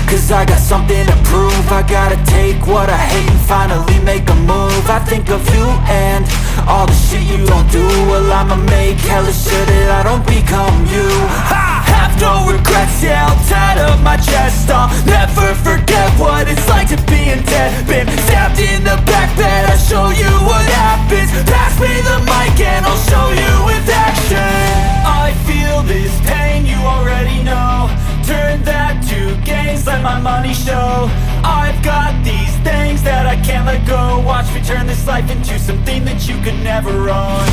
Cause I got something to prove. I gotta take what I hate and finally make a move. I think of you and all the shit you don't do. Well, I'ma make hella sure that I don't become you. I have no regrets, yeah, I'll tie up my chest. I'll never forget what it's like to be in debt. Been stabbed in the back bed, I'll show you what happens. Pass me the mic and I'll show you with action. I feel this pain, you already know. Turn that to gains, let my money show. I've got these things that I can't let go. Watch me turn this life into something that you could never own.